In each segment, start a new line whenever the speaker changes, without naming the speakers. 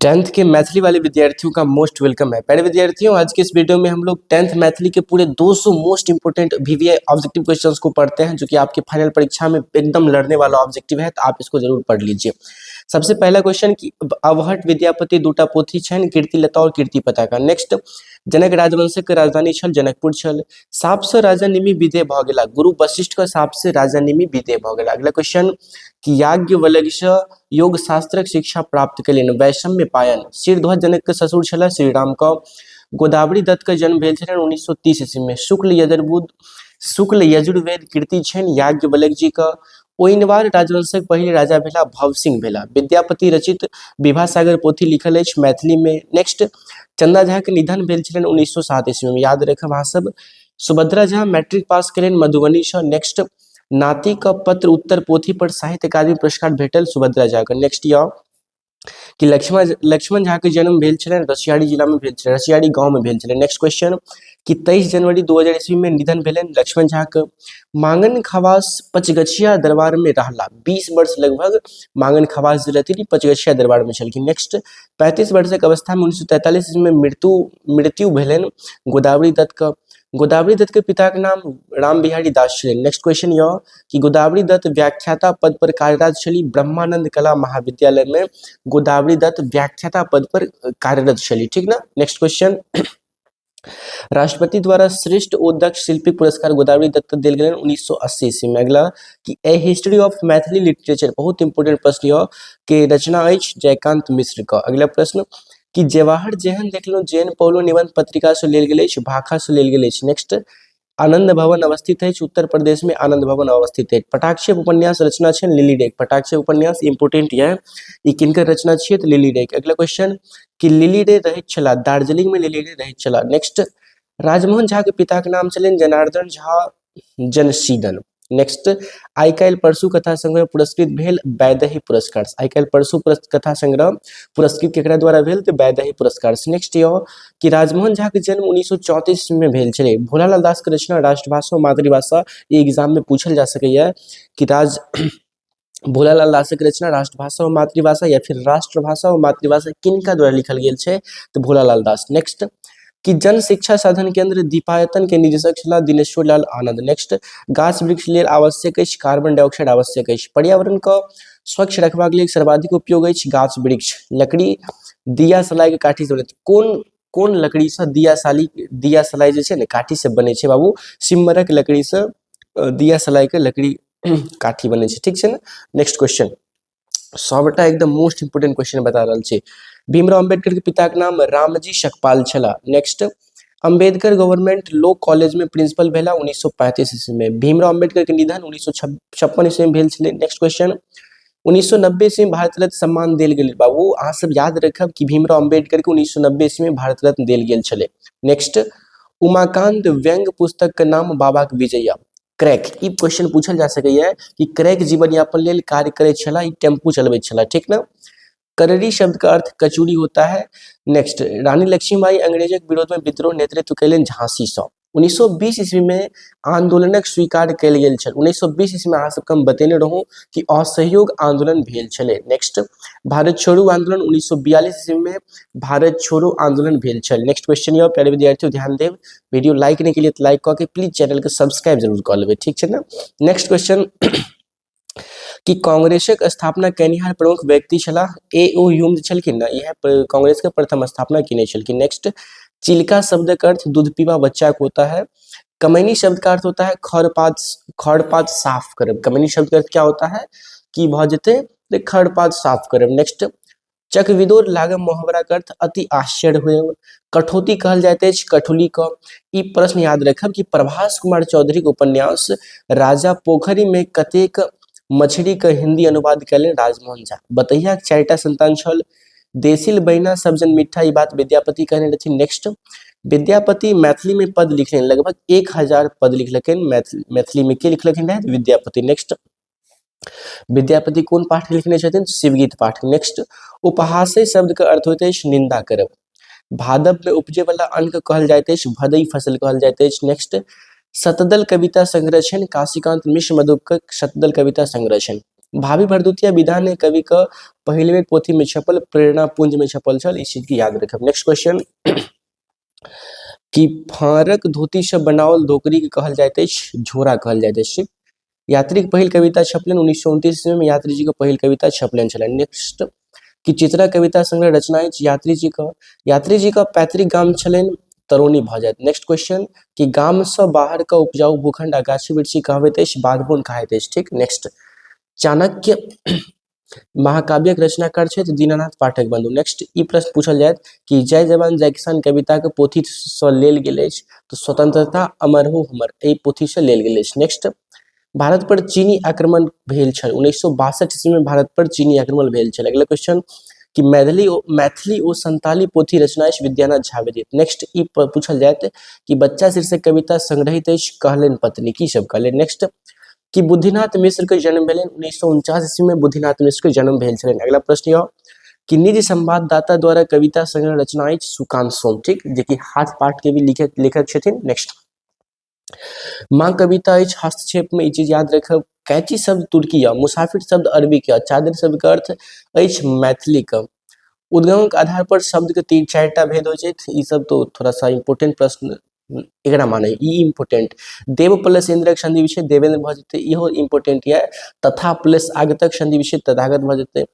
Tenth के मैथिली वाले विद्यार्थियों का मोस्ट वेलकम है। प्यारे विद्यार्थियों, आज के इस वीडियो में हम लोग टेंथ मैथिली के पूरे 200 most important VVI objective questions को पढ़ते हैं, जो कि आपके फाइनल परीक्षा में एकदम लड़ने वाला ऑब्जेक्टिव है, तो आप इसको जरूर पढ़ लीजिए। सबसे पहला क्वेश्चन कि अवहट विद्यापति दूटा पोथी छन, कीर्तिलता और कीर्ति पताका। नेक्स्ट, जनक राजवंशक के राजधानी छल जनकपुर छल। साप से राजा निमि विदे भ गेला, गुरु वशिष्ठ का साप से राजा निमि विदे भ गेला। अगला क्वेश्चन कि याज्ञवल्क्य योग शास्त्रक शिक्षा प्राप्त कयलनि, वैषम्य पायन। सिरध्वज जनक के ससुर छला श्री राम का। गोदावरी दत्त का जन्म भेल छलनि 1930 ईस्वी में। शुक्ल यजुर्वेद कीर्ति छनि याज्ञवल्क्य जी का। ओइनवार राजवंशक पहले राजा भेला भवसिंह भेला। विद्यापति रचित विभासागर पोथी लिखल अछि मैथिली में। नेक्स्ट, चंदा झा के निधन भेल छलनि 1907 ईस्वी में, याद रखब अहाँ सब। सुभद्रा झा मैट्रिक पास कयलनि मधुबनी से। नेक्स्ट, नाती का पत्र उत्तर पोथी पर साहित्य अकादमी पुरस्कार भेटल सुभद्रा झा के। नेक्स्ट यह कि लक्ष्मण झा के जन्म भेल छलनि रसियाड़ी जिला में भेल छलै, रसियाड़ी गांव में भेल छलै। नेक्स्ट क्वेश्चन कि 23 जनवरी 2000 ईस्वी में निधन भेलनि लक्ष्मण झा के। मांगन खवास पचगछिया दरबार में रहला, 20 वर्ष लगभग मांगन खवास जे रहती पचगछिया दरबार में छलखिन। नेक्स्ट, 35 वर्षक अवस्था में 1943 ईस्वी में मृत्यु भेलनि गोदावरी दत्त का। गोदावरी दत्त के पिता के नाम राम बिहारी दास छलै। नेक्स्ट क्वेश्चन यह कि गोदावरी दत्त व्याख्याता पद पर कार्यरत छली ब्रह्मानंद कला महाविद्यालय में। गोदावरी दत्त व्याख्याता पद पर कार्यरत छली, ठीक ना। नेक्स्ट क्वेश्चन, राष्ट्रपति द्वारा श्रेष्ठ उदक्ष शिल्पी पुरस्कार गोदावरी दत्त को देल गेल 1980 ईस्वी में। अगला कि ए हिस्ट्री ऑफ मैथिली लिटरेचर, बहुत इंपोर्टेंट प्रश्न यह के रचना अछि जयकांत मिश्र का। अगला प्रश्न कि जवाहर जेहन देखलो जेन पौलो निबंध पत्रिका से लेल गेल अछि, भाखा से लेल गेल अछि। नेक्स्ट, आनंद भवन अवस्थित है उत्तर प्रदेश में, आनंद भवन अवस्थित है। पटाक्षेप उपन्यास रचना है लिली डेक। पटाक्षेप उपन्यास इंपोर्टेंट है, ई किनकर रचना है तो लिली डेक। अगला क्वेश्चन कि लिली डे रहित छला, दार्जिलिंग में लिली डे रहित छला। नेक्स्ट, राजमोहन झा के पिता के नाम छलनि जनार्दन झा जनशीदन। नेक्स्ट, आइ काल्हि परसू कथा संग्रह पुरस्कृत भेल वैदेही पुरस्कार। आइ काल्हि परसू कथा संग्रह पुरस्कृत केकरा द्वारा भेल तो वैदेही पुरस्कार। नेक्स्ट यह कि राजमोहन झा के जन्म 1934 में भेल छलै। भोलालाल दास के रचना राष्ट्रभाषा और मातृभाषा, ये एग्जाम में पूछल जा सकैया कि भोलालाल दास के रचना राष्ट्रभाषा और मातृभाषा या फिर राष्ट्रभाषा और मातृभाषा किनका द्वारा लिखल गेल छै तो भोलालाल दास। नेक्स्ट, कि जन शिक्षा साधन केंद्र दीपायतन के निदेशक छला दिनेश्वर लाल आनंद। नेक्स्ट, गाछ वृक्ष लेल आवश्यक अछि कार्बन डाइऑक्साइड आवश्यक अछि। पर्यावरण का स्वच्छ रखबाक लेल सर्वाधिक उपयोग अछि गाछ वृक्ष। लकड़ी दिया सलाई के काठी से बनैत, कोन लकड़ी से दिया सलाई जे छै ने काठी से बनै छै बाबू, सिम्मरक लकड़ी से दिया सलाई के लकड़ी काठी बनै छै, ठीक छै ना। नेक्स्ट क्वेश्चन सबटा एकदम मोस्ट इंपोर्टेंट क्वेश्चन बता रहल छै। भीमराव अंबेडकर के पिता के नाम रामजी शकपाल छला। Next, Ambedkar government law college में प्रिंसिपल भेला 1935 ईस्वी में। भीमराव अंबेडकर के निधन 1956 ईस्वी में भेल छलै। नेक्स्ट क्वेश्चन 1990 ईस्वी में भारत रत्न सम्मान देल गेल बाबू, अहाँ सब याद रखब कि भीमराव अंबेडकर के 1990 ईस्वी में भारत रत्न देल गेल छलै। नेक्स्ट, उमाकांत व्यंग पुस्तक के नाम बाबा के विजया। क्रैक, ई क्वेश्चन पूछल जा सकैया कि क्रैक जीवन यापन लेल कार्य करे छला, ई टेम्पू चलबैत छला, ठीक ना। कररी शब्द का अर्थ कचूरी होता है। नेक्स्ट, रानी लक्ष्मीबाई अंग्रेजक विरोध में विद्रोह नेतृत्व कयलनि झांसी से। 1920 ईस्वी में आंदोलनक स्वीकार कयल गेल छल। 1920 ईस्वी में अहाँ सबके हम बतेने रहूं कि असहयोग आंदोलन भेल छलै। नेक्स्ट, भारत छोड़ो आंदोलन 1942 ईस्वी में भारत छोड़ो आंदोलन भेल छल। नेक्स्ट क्वेश्चन यह प्यारे विद्यार्थियों ध्यान देव, वीडियो लाइक नहीं के लिए लाइक करके प्लीज चैनल के सब्सक्राइब जरूर कर लेबै, ठीक है ना। नेक्स्ट क्वेश्चन कि कांग्रेसक स्थापना केनिहार प्रमुख व्यक्ति छला ए.ओ. ह्यूम छलखिन ना, यह कांग्रेस के प्रथम स्थापना किने छलखिन। नेक्स्ट, चिल्का शब्द का अर्थ दूध पीवा बच्चा को होता है। कमैनी शब्द का अर्थ होता है खड़पात साफ करब। कमैनी शब्द का अर्थ क्या होता है कि भ जेते खड़पात साफ करब। नेक्स्ट, चकविदोर लागम मुहावरा का अर्थ अति आश्चर्य हुए। कठौती कहल जाते अछि कठुली का। ई प्रश्न याद रखब कि प्रभास कुमार चौधरी के उपन्यास राजा पोखरी में कतेक मछली का हिंदी अनुवाद कयलनि राजमोहन झा। बतैया के 4टा संतान छल, देसिल बहिना सब जन मिठा, ई बात विद्यापति कहने रहथिन। नेक्स्ट, विद्यापति मैथिली में पद लिखने लगभग 1000 पद लिखलखिन मैथिली में, के लिखलखिन है विद्यापति। नेक्स्ट, विद्यापति कौन पाठ लिखने छथिन शिवगीत पाठ। नेक्स्ट, उपहास्य शब्द का अर्थ होते अछि निंदा करब। भादव में उपजे वाला अन्न के कहल जाइत अछि भदई फसल कहल जाइत अछि। नेक्स्ट, शतदल कविता संग्रह छनि काशीकांत मिश्र मधुकर शतदल कविता संग्रह छनि। भाभी भरदुतिया विधान है कवि का पहले बेर पोथी में छपल, प्रेरणा पुंज में छपल छल, इस चीज की याद रखब। नेक्स्ट क्वेश्चन कि फारक धोती से बनाओल धोकरी के कहल जाइत अछि झोरा कहल जाइत अछि। यात्री के पहिल कविता छपलन 1929 ईस्वी में, यात्री जी के पहिल कविता छपलन छलन। नेक्स्ट कि चित्रा कविता संग्रह रचना अछि यात्री जी का पैतृक गाम छलन तरौनी भऽ जायत। नेक्स्ट क्वेश्चन कि गाम से बाहर का उपजाऊ भूखंड आ गाछी वृक्षी कहबैत अछि बागबन कहैत अछि। ठीक, नेक्स्ट चाणक्य महाकाव्यक रचनाकार छथि दीनानाथ पाठक बंधु। नेक्स्ट ई प्रश्न पूछल जायत कि जय जवान जय किसान कविता के पोथी से लेल गेल अछि, तो स्वतंत्रता अमर हो हमर एहि पोथी से लेल गेल अछि। नेक्स्ट भारत पर चीनी आक्रमण भेल छल 1962 ईस्वी में, भारत पर चीनी आक्रमण भेल छल। अगला क्वेश्चन कि मैथिली ओ संताली पोथी रचना अछि विद्यानाथ झा विरचित। नेक्स्ट ई पूछल जायत कि बच्चा शीर्षक कविता संग्रहित अछि कहलन पत्नी की सब कहले। नेक्स्ट कि बुद्धिनाथ मिश्र के जन्म भेलन 1949 ईस्वी में, बुद्धिनाथ मिश्र के जन्म भेल छलन। अगला प्रश्न यह कि निज संवाददाता द्वारा कविता संग्रह रचना अछि सुकांत सोम। ठीक, जे कि हाथ पाठ के भी लेखक छथिन। नेक्स्ट माँ कविता अछि हस्तक्षेप में, ई चीज याद रखब। कैची शब्द तुर्की या, मुसाफिर शब्द अरबी के, चादर शब्द के अर्थ अछि मैथिली का। उद्गम के आधार पर शब्द के 3-4टा भेद हो छै, ई सब तो थोड़ा सा इम्पोर्टेंट प्रश्न एकरा माने ई इम्पोर्टेंट। देव प्लस इंद्रक संधि विषय देवेंद्र भऽ जेतै, इहो इम्पोर्टेंट ये। तथा प्लस आगतक संधि विषय तथागत भऽ जेतै।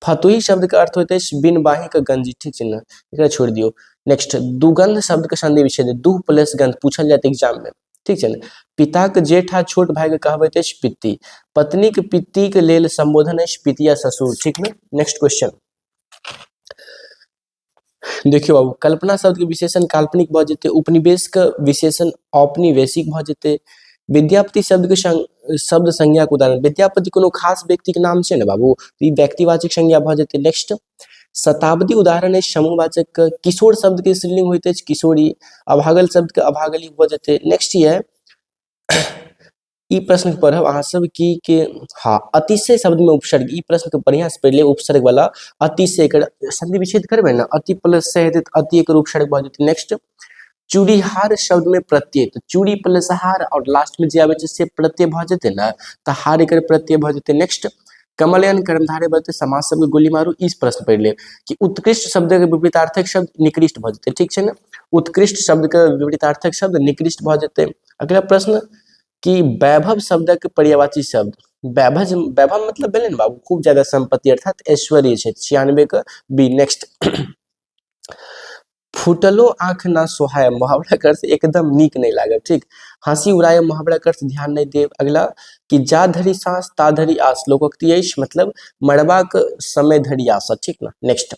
फतुही शब्द के अर्थ होते बिन बाही के गंजी। ठीक छै ने, एकरा छोड़ दियो। नेक्स्ट दुगंध शब्द के संधि विषय दे, दुह प्लस गंध पूछल जात एग्जाम में। ठीक छै ने। पिता के जेठ आ छोट भाई के कहबैत अछि पित्ती। पत्नी के पित्ती के लेल संबोधन अछि पितिया ससुर। ठीक ने। नेक्स्ट क्वेश्चन देखियो बाबू, कल्पना शब्द के विशेषण काल्पनिक भऽ जेतै, उपनिवेश के विशेषण औपनिवेशिक भऽ जेतै। विद्यापति शब्द के शब्द संज्ञा के उदाहरण, विद्यापति कोनो खास व्यक्ति के नाम छै ने बाबू, तो ई व्यक्तिवाचक संज्ञा भऽ जेतै। नेक्स्ट शताब्दी उदाहरण अछि समूहवाचक के। किशोर शब्द के स्त्रीलिंग होइत अछि किशोरी, अभागल शब्द के अभागली भऽ जेतै। नेक्स्ट ये ई प्रश्न पढ़ब अहाँ सब की हाँ अतिशय शब्द में उपसर्ग, ई प्रश्न के बढ़िया से पढ़ ले। उपसर्ग वाला अतिशय एकर संधि विच्छेद करबे ना, अति प्लस से हेतै त अति एकर उपसर्ग भऽ जेतै। नेक्स्ट चूड़ीहार शब्द में प्रत्यय, तो चूड़ी प्लस हार और लास्ट में जे आबै छै से प्रत्यय भऽ जेतै ना, त हार एकर प्रत्यय भऽ जेतै। नेक्स्ट कमलयान कर्मधारय बनतै, समास शब्द के गोली मारू, इस प्रश्न पढ़ ले कि उत्कृष्ट शब्द के विपरीतार्थक शब्द निकृष्ट भऽ जेतै। ठीक छै ने, उत्कृष्ट शब्द के विपरीतार्थक शब्द निकृष्ट भऽ जेतै। अगला प्रश्न कि वैभव शब्दक पर्यायवाची शब्द, वैभव मतलब भेलै ने बाबू खूब ज्यादा संपत्ति अर्थात ऐश्वर्य छै, 96 का बी। नेक्स्ट फुटलो आंख ना सोहाय, मुहावरा कर से एकदम नीक नहीं लागल। ठीक, हंसी उड़ाय मुहावरा कर से ध्यान नहीं देव। अगला कि जा धरी सांस ता धरी आस, लोकोक्ति अछि मतलब मरबाक समय धरी आस। ठीक ना। नेक्स्ट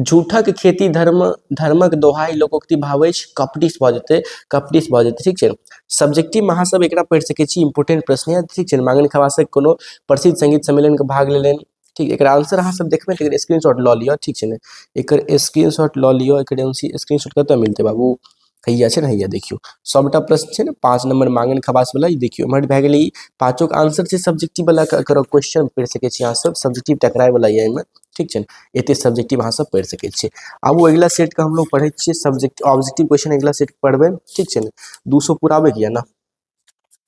झूठक खेती धर्मक दोहाई, लोकोक्ति भाव अछि कपटिस भऽ जेतै, कपटिस भऽ जेतै। ठीक छै, सब्जेक्टिव में अहाँ सब एकरा पढ़ि सकै छी, इंपोर्टेंट प्रश्न है। ठीक छै, मांगन खवासक कोनो प्रसिद्ध संगीत सम्मेलन के भाग लेलनि। ठीक, एकर आंसर अहाँ सब देखबै त एकर स्क्रीनशॉट लऽ लिअ। ठीक छै ने, एकर स्क्रीनशॉट लऽ लिअ। एकर स्क्रीनशॉट कतऽ मिलतै बाबू, हैया छै ने, हैया देखियो सबटा प्रश्न छै ने 5 नंबर मांगन खवास वाला, ई देखियो एम्हर भए गेलै। पांचों के आंसर छै सब्जेक्टिव वाला के, एकर क्वेश्चन पढ़ि सकै छी अहाँ सब, सब्जेक्टिव टकराए वाला ये एहिमे। ठीक छै, एते सब्जेक्टिव अहाँ सब पढ़ि सकै छियै। आब वो अगला सेट के हम लोग पढ़ै छियै सब्जेक्ट ऑब्जेक्टिव क्वेश्चन, अगला सेट पढ़बै। ठीक छै ने, 200 पुराबे के ना।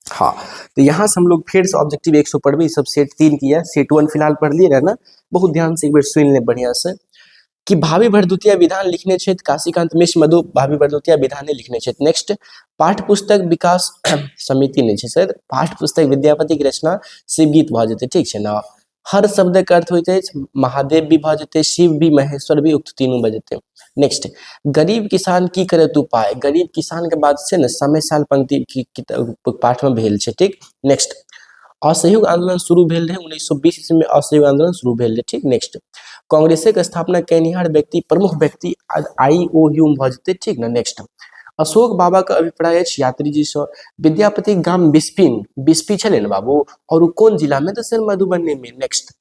हाँ, तो यहाँ से हम लोग फिर से ऑब्जेक्टिव 100 पढ़बे, सब सेट 3 की है, सेट 1 फिलहाल पढ़ लिए रहे ना, बहुत ध्यान से एक बार सुन ले बढ़िया से। कि भाभी भरदुतिया विधान लिखने छथि काशीकांत मिश्र मधु, भाभी भरदुतिया विधाने लिखने छथि। नेक्स्ट पाठ्य पुस्तक विकास समिति नहीं छै सर, पाठ्य पुस्तक विद्यापति के रचना शिवगीत भऽ जेतै। ठीक छै ना। हर शब्द के अर्थ होइत अछि महादेव भी भऽ जेतै, शिव भी महेश्वर भी, उक्त तीनों भऽ जेतै। नेक्स्ट गरीब किसान की करत उपाय, गरीब किसान के बात छै ने समय साल पंक्ति पाठ में भेल छै। ठीक, नेक्स्ट असहयोग आंदोलन शुरू भेल रहे 1920 ईस्वी में, असहयोग आंदोलन शुरू भेल रहे। ठीक, नेक्स्ट कांग्रेसक स्थापना केनिहार व्यक्ति, प्रमुख व्यक्ति IOU भऽ जेतै। ठीक ना। नेक्स्ट अशोक बाबा के अभिप्राय अछि यात्री जी से, विद्यापति गाम बिस्फी छलै ने बाबू, और उ कोन जिला में, तो सर मधुबनी में। नेक्स्ट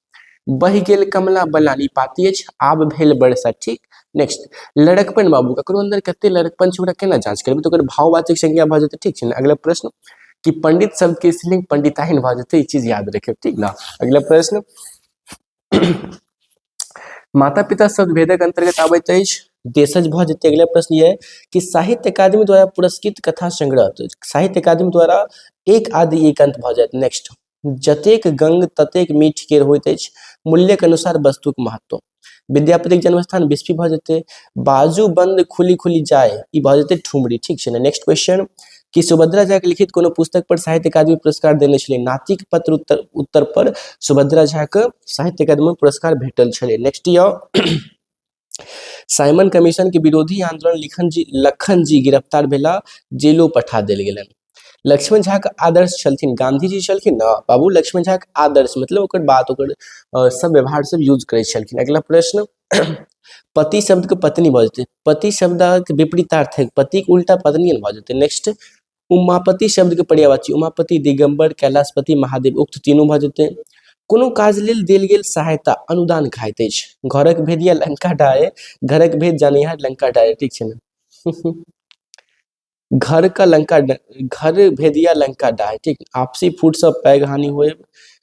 बहि गेल कमला बलानी पाती अछि, आब भेल बरसा। ठीक, नेक्स्ट लड़कपन बाबू, ककरो अंदर कते लड़कपन छै ओकरा केना जांच करबै, तो ओकर भाववाचक संज्ञा भऽ जेतै। ठीक छै ने। अगला प्रश्न कि पंडित शब्द के स्त्रीलिंग पंडिताइन भऽ जेतै, ई चीज याद रखियौ। ठीक ना। अगला प्रश्न माता पिता शब्द भेदक अंतर्गत आबैत अछि, देशज भऽ जेतै। अगला प्रश्न ये है कि साहित्य अकादमी द्वारा पुरस्कृत कथा संग्रह, तो साहित्य अकादमी द्वारा एक आदि एक अंत भऽ जायत। नेक्स्ट जतेक गंग ततेक मीठ केर होइत अछि, मूल्यक अनुसार वस्तुक महत्व। विद्यापतिक जन्मस्थान बिस्फी भऽ जेतै। बाजू बंद खुली खुली जाय, ई भऽ जेतै ठुमरी, ठीक छै ने। नेक्स्ट क्वेश्चन कि सुभद्रा झा के लिखित कोनो पुस्तक पर साहित्य अकादमी पुरस्कार देने छलै। नातिक पत्र उत्तर पर सुभद्रा झा के साहित्य अकादमी पुरस्कार भेटल छलै। नेक्स्ट यऽ साइमन कमीशन के विरोधी आंदोलन लखन जी गिरफ्तार भेला, जेलो पठा देल गेलनि। लक्ष्मण झा के आदर्श छलथिन, गांधी जी छलखिन ना बाबू। लक्ष्मण झा के आदर्श मतलब ओकर बात, ओकर सब व्यवहार सब यूज करै छलखिन। अगला प्रश्न पति शब्द के पत्नी भऽ जेतै। पति शब्दक विपरीतार्थ है, पति के उल्टा पत्नी भऽ जेतै। नेक्स्ट उमापति शब्द के पर्यायवाची, उमापति, दिगंबर, कैलाशपति, महादेव, उक्त तीनों भऽ जेतै। कोनो काज लेल देल गेल सहायता अनुदान खाइत अछि। घरक भेदिया लंका डाय, घरक भेद जानिहार लंका डाय, ठीक छै ने। घर का लंका, घर भेदिया लंका डाय, ठीक। आपसी फूट सब पैघ हानि होए,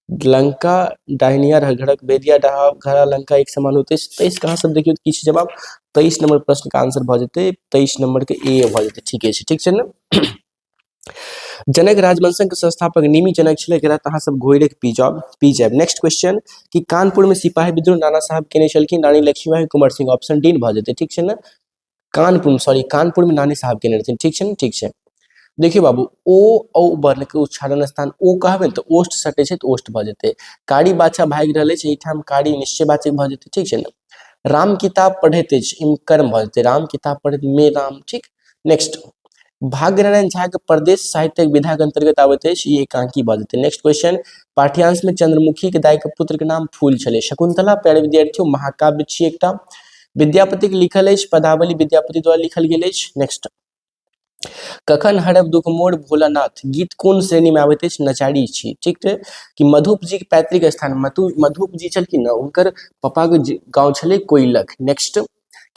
लंका डाहनियर घरक भेदिया डाह, घर लंका एक समान होते। 23 कहाँ सब देखियो की छै जवाब। 23 नंबर प्रश्न का आंसर भऽ जेतै 23 नंबर के ए भऽ जेतै, ठीक छै ने। जनक राजवंशक संस्थापक निमि जनक छलै, एकरा अहाँ सब घोड़े के पी जाब। नेक्स्ट क्वेश्चन कि कानपुर में सिपाही विद्रोह नाना साहब केने छलखिन, रानी लक्ष्मीबाई, कुंवर सिंह, ऑप्शन डी भऽ जेतै, ठीक छै ने। कानपुर में नानी साहब केने रहथिन, ठीक छै ने, ठीक छै। देखियो बाबू ओ औ वर्ण के उच्चारण स्थान ओ कहबै तऽ ओष्ठ सटे छै तऽ ओष्ठ भऽ जेतै। कारी बाछा भागि रहल अछि, एहिठाम कारी निश्चयवाचक भऽ जेतै, ठीक छै ने। राम किताब पढ़ैत अछि, इम कर्म भऽ जेतै, राम किताब पढ़ैत में राम, ठीक। नेक्स्ट भाग्यनारायण झा के प्रदेश साहित्यक विधा के अंतर्गत आबैत अछि, ई एकांकी भऽ जेतै। नेक्स्ट क्वेश्चन पाठ्यांश में चंद्रमुखी के दाई के पुत्र के नाम फूल छलै। शकुंतला प्यारे विद्यार्थियों महाकाव्य छियै एकटा, विद्यापति के लिखल अछि, पदावली विद्यापति द्वारा लिखल गेल अछि। नेक्स्ट कखन हरब दुख मोर भोलानाथ गीत कोन श्रेणी में आबैत अछि, नचारी छी, ठीक है। कि मधुप जी के पैतृक स्थान, मधुप जी छलखिन ना, हुनकर पापा के गाँव छलै कोइलख। नेक्स्ट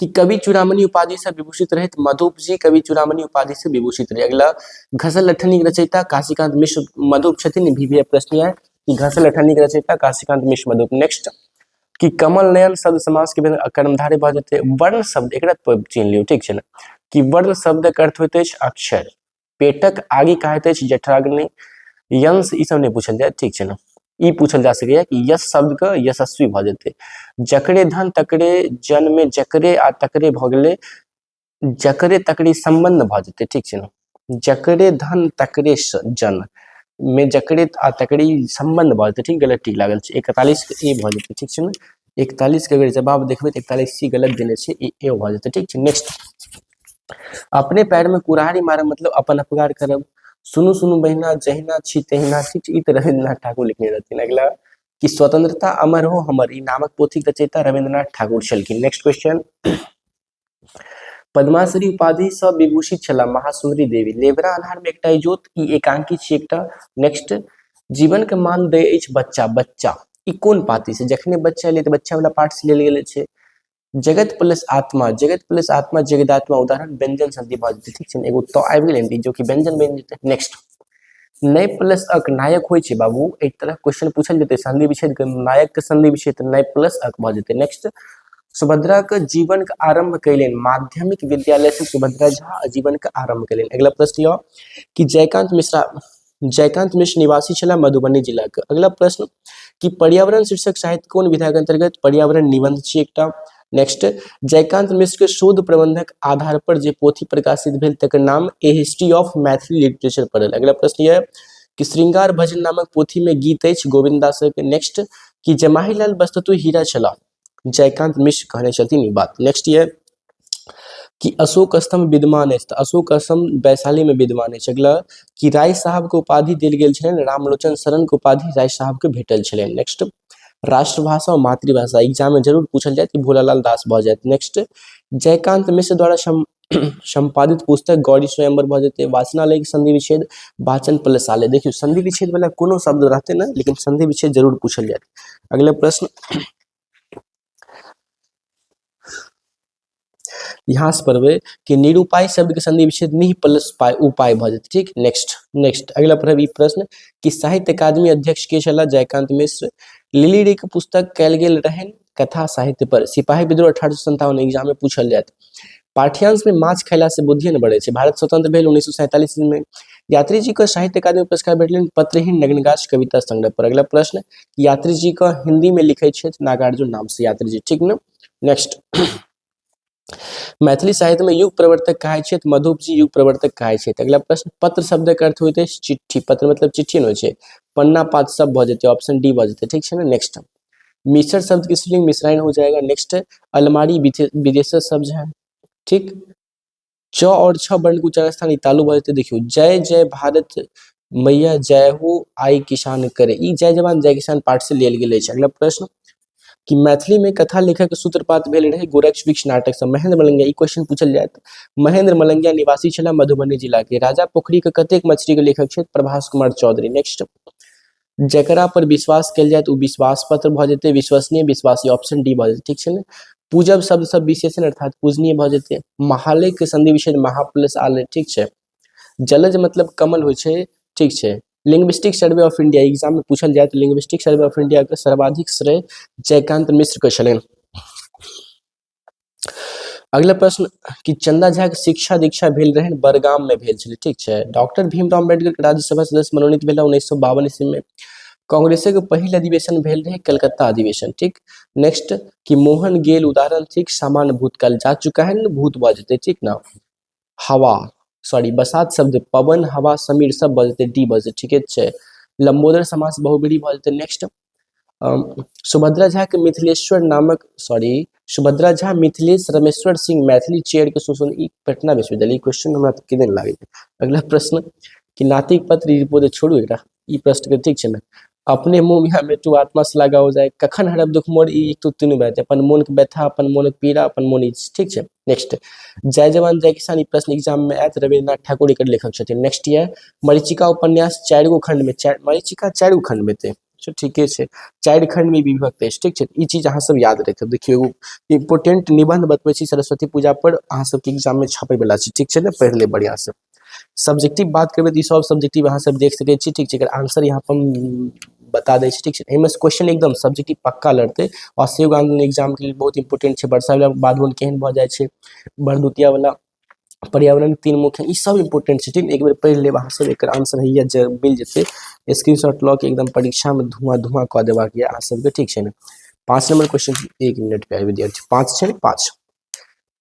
कि कवि चूड़ामणि उपाधि से विभूषित रहे, मधुप जी कवि चूड़ामणि उपाधि से विभूषित रहे। अगला घसल अठन्नी के रचयिता काशीकांत मिश्र मधुप छथिन, भी प्रश्न है कि घसल अठन्नी के रचयिता काशीकांत मिश्र मधुप। नेक्स्ट कि कमल नयन शब्द समास के कर्मधारय भऽ जेतै। वर्ण शब्द एकरा चिन्ह लियौ, ठीक छै ने। कि वर्ण शब्द के अर्थ होइत अछि अक्षर, पेटक आगे कहैत अछि जठराग्नि, यंश ई सब नहीं पूछल जाए, ठीक छै ने। ई पूछल जा सकैया कि यश शब्द के यशस्वी भऽ जेतै। जकरे धन तकरे जन में जकरे आ तकरे भऽ गेलै, जकरे तकरे संबंध भऽ जेतै, ठीक छै ने। जकरे धन तकरे जन में जकरे आ तकरे संबंध भऽ जेतै, ठीक। गलत टिक लागल छै, 41 के ए भऽ जेतै, ठीक छै ने। 41 के अगर जवाब देखबै तऽ 41 सी गलत देने छै, ए भऽ जेतै, ठीक छै। नेक्स्ट अपने पैर में कुल्हाड़ी मारब मतलब अपन अपकार करब। सुनू सुनू बहिना जहिना छी तहिना, ठीक छै। ई तऽ रविन्द्रनाथ ठाकुर लिखने रहथिन। अगला कि स्वतंत्रता अमर हो हमर, ई नामक पोथी के रचयिता रविन्द्रनाथ ठाकुर छलखिन। नेक्स्ट क्वेश्चन पद्माश्री उपाधि से विभूषित छला महासुंदरी देवी, लेबरा आधार में एकटा इजोत, ई एकांकी छी एकटा। नेक्स्ट जीवन के मान दै अछि बच्चा, बच्चा ई कोन पाती से, जखने बच्चा एलै तऽ बच्चा वाला पाठ से लेल गेल छै। जगत प्लस आत्मा, जगत प्लस आत्मा जगदात्मा, उदाहरण व्यंजन संधि भऽ जेतै, ठीक छै ने। एगो तो आबि गेलै जो कि व्यंजन बनि जेतै। नेक्स्ट नय प्लस अक नायक होइ छै बाबू, एक तरह क्वेश्चन पूछल जेतै संधि विच्छेद के, नायक के संधि विच्छेद नय प्लस अक भऽ जेतै। नेक्स्ट सुभद्रा के जीवन के आरंभ कैलेन, माध्यमिक विद्यालय से सुभद्रा झा जीवन के आरंभ कैलेन। अगला प्रश्न यऽ कि जयकांत मिश्र निवासी छला मधुबनी जिला के। अगला प्रश्न कि पर्यावरण शीर्षक साहित्य कोन विधा के अंतर्गत, पर्यावरण निबंध छी एकटा। नेक्स्ट जयकांत मिश्र के शोध प्रबंधक आधार पर जे पोथी प्रकाशित भेल तकर नाम ए हिस्ट्री ऑफ मैथिली लिटरेचर पड़ल। अगला प्रश्न यह कि श्रृंगार भजन नामक पोथी में गीत अछि गोविंदास के। नेक्स्ट कि जमाहीलाल वस्तुतः हीरा छला, जयकांत मिश्र कहने छथिन ई बात। नेक्स्ट ये कि अशोक स्तंभ विद्यमान अछि, तऽ अशोक स्तंभ वैशाली में विद्यमान अछि। अगला कि राय साहब के उपाधि देल गेल छलनि, रामलोचन शरण के उपाधि राय साहब के भेटल छलनि। नेक्स्ट राष्ट्रभाषा और मातृभाषा एग्जाम में जरूर पूछल जाए कि भोलालाल दास भऽ जायत। नेक्स्ट जयकांत मिश्र द्वारा संपादित पुस्तक गौरी स्वयंवर भऽ जेतै। वाचनालय के संधि विच्छेद वाचन प्लस आलय, देखियो संधि विच्छेद वाला कोनो शब्द रहते ना, लेकिन संधि विच्छेद जरूर पूछल जाए। अगला प्रश्न यहाँ से पढ़बै कि निरूपाय शब्द के संधि विच्छेद निह प्लस पाय उपाय भऽ जेतै, ठीक। नेक्स्ट अगला पढ़ब ई प्रश्न कि साहित्य अकादमी अध्यक्ष के छला, जयकांत मिश्र। लिली रे के पुस्तक कयल गेल रहनि कथा साहित्य पर, सिपाही विद्रोह 1857 एग्जाम में पूछल जायत। पाठ्यांश में माछ खैला से बुद्धि न बढ़े छै। भारत स्वतंत्र भेल 1947 ईस्वी में। यात्री जी को साहित्य अकादमी पुरस्कार भेटलनि पत्रहीन नग्नगाछ कविता संग्रह पर। अगला प्रश्न, यात्री जी का हिंदी में लिखे छे नागार्जुन नाम से यात्री जी, ठीक ना। नेक्स्ट, मैथिली साहित्य में युग प्रवर्तक कहे छे मधुप जी युग प्रवर्तक कहे छे। अगला प्रश्न, पत्र शब्द के अर्थ होते चिट्ठी। पत्र मतलब चिट्ठी न होय छे। पन्ना पात सब भ जेते, ऑप्शन डी भ जेते, ठीक है ना। नेक्स्ट, मिसर शब्द की स्पेलिंग मिसराइन हो जाएगा। नेक्स्ट, अलमारी विदेशज शब्द है, ठीक। च और छ वर्ण के उच्चारण स्थान तालु भ जेते। देखियो, जय जय भारत मैया जय हो आई किसान करे, ई जय जवान जय किसान पाठ से लेल गेल छै। अगला प्रश्न, कि मैथिली में कथा लेखक के सूत्रपात भेल रहे गोरक्ष वृक्ष नाटक से। महेंद्र मलंगिया, ई क्वेश्चन पूछल जायत। महेंद्र मलंगिया निवासी छला मधुबनी जिला के। राजा पोखरी के कतेक मछली के लेखक छे प्रभास कुमार चौधरी। नेक्स्ट, जकरा पर विश्वास कल जाए तो विश्वास पत्र भ जेते, विश्वसनीय विश्वासी, ऑप्शन डी भ जेते, ठीक है ना। पूजब शब्द सब विशेषण अर्थात पूजनीय भ जेते। महालय के संधि विच्छेद महा प्लस आले, ठीक है। जलज मतलब कमल हो छे, ठीक है। Linguistic survey of India exam में पूछल जाए तो लिंग्विस्टिक सर्वे ऑफ इंडिया के सर्वाधिक श्रेय जयकांत मिश्र के छलन। अगला प्रश्न, कि चंदा झा के शिक्षा दीक्षा भेल रहे बरगाम में भेल छले, ठीक है। डॉक्टर भीमराव अम्बेडकर के राज्यसभा सदस्य मनोनीत भेला 1952 ईस्वी में। कांग्रेस के पहले अधिवेशन भेल रहे कलकत्ता अधिवेशन, ठीक। नेक्स्ट, कि मोहन गेल उदाहरण, ठीक। सामान्य भूतकाल जा चुका है ना, भूत भ जेते, ठीक ना। हवा सॉरी बसात शब्द पवन हवा समीर सब भ जेते, डी भ जेते, ठीक है। लंबोदर समास बहुब्रीहि भ जेते। नेक्स्ट, सुभद्रा झा के मिथिलेश्वर नामक सुभद्रा झा मिथिलेश रमेश्वर सिंह मैथिली चेयर के शोषण, ई पटना विश्वविद्यालय। क्वेश्चन हमरा किदन लागे। अगला प्रश्न, कि नातिक पत्र रिपोर्ट छोड़ू एकरा, ई प्रश्न के, ठीक है ना। अपने मुंह में मेटू आत्मा से लगा हो जाए, कखन हरब दुख मोर, ई एक तो तीनों बात अपन मन के व्यथा, अपन मन के पीड़ा, अपन मन, ठीक है। नेक्स्ट, जय जवान जय किसान, ई प्रश्न एग्जाम में आयत, रविन्द्रनाथ ठाकुर एकर लेखक छथिन। नेक्स्ट ये मरीचिका उपन्यास 4 गो खंड में, मरीचिका 4 गो खंड में थे, ठीक है। 4 खंड में विभक्त है, ठीक है। ई चीज अहाँ सब याद रखब। देखियो एगो इंपोर्टेंट निबंध बतबै छी सरस्वती पूजा पर अहाँ सबके एग्जाम में छापे वाला छै, ठीक है ना। पढ़ ले बढ़िया से। सब्जेक्टिव बात करबे तो सब सब्जेक्टिव अहाँ सब देख सके छी, ठीक है। एकर आंसर यहाँ पर हम बता दै छी, ठीक है। एहिमे क्वेश्चन एकदम सब्जेक्टिव पक्का लड़ते। और सहयोग आंदोलन एग्जाम के लिए बहुत इंपोर्टेंट है। वर्षा वाला बादवन केहन भ जाए छै, भरदुतिया वाला, पर्यावरण तीन मुख्य, ई सब इंपोर्टेंट छै, ठीक। एक बार पढ़ लेब अहाँ सब, एकर आंसर हैया मिल जेते। स्क्रीनशॉट लॉ के एकदम परीक्षा में धुआं धुआं कऽ देबाक ये अहाँ सबके, ठीक है ना। 5 नंबर क्वेश्चन 1 मिनट पे विद्यार्थी 5 छै,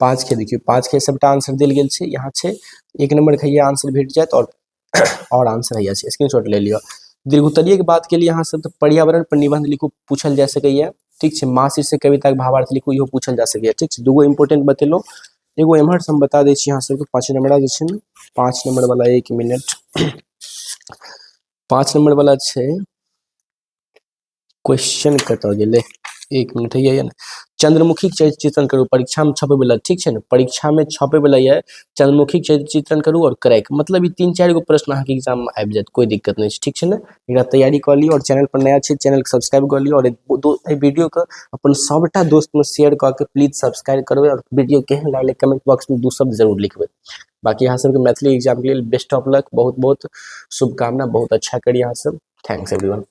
5 के देखियो, 5 के सबटा आंसर देल गेल छै, यहाँ छै 1 नंबर के हैया आंसर भेट जायत। और आंसर हैया छै, स्क्रीनशॉट ले लियो। दीर्घोत्तरीय के बात के लिए यहाँ सब तो पर्यावरण पर निबंध लिखू, पूछल जा सकैया, ठीक है। माँ शीर्षक कविता के भावार्थ लिखू, इहो पूछल जा सकैया, ठीक है। दूगो इंपोर्टेंट बतेलो, एगो एम्हर से हम बता दै छी यहाँ सबके। 5 नंबर जे छै, 5 नंबर वाला 1 मिनट 5 नंबर वाला छै क्वेश्चन कतऽ गेलै, 1 मिनट है ना। चंद्रमुखी के चित्रण करू, परीक्षा में छपे वाला, ठीक है ना। परीक्षा में छपे वाला ये चंद्रमुखी के चित्रण करू और क्रैक, मतलब 3-4 गो प्रश्न अहाँ के एग्जाम में आबि जायत, कोई दिक्कत नहीं है, ठीक है ना। एकरा तैयारी कर लियो। और चैनल पर नया छै, चैनल के सब्सक्राइब कर लियो। और वीडियो के अपन सबटा दोस्त में शेयर करके प्लीज सब्सक्राइब करबे। और वीडियो केहन लागले कमेंट बॉक्स में 2 शब्द जरूर लिखबे। बाकी यहाँ सबके मैथिली एग्जाम के लिए बेस्ट ऑफ लक, बहुत बहुत शुभकामना, बहुत अच्छा करिए यहाँ सब। Thanks everyone.